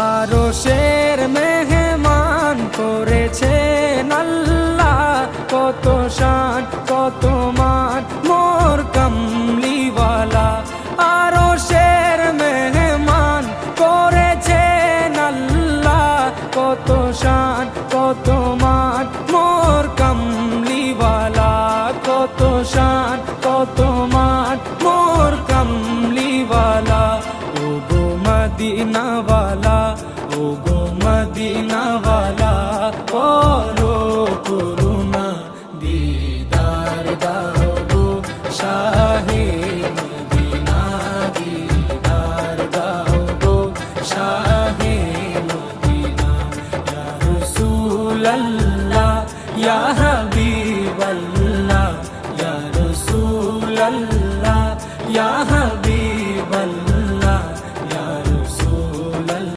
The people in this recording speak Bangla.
আরশের মেহমান করেছেন আল্লাহ, কত শান কত মান মোর কামলিওয়ালা। আরশের মেহমান করেছেন আল্লাহ, কত শান কত মান মোর কামলিওয়ালা, কত শান কত মান মোর কামলিওয়ালা। ও গো মদিনাওয়ালা, ও গো মদিনাওয়ালা, করো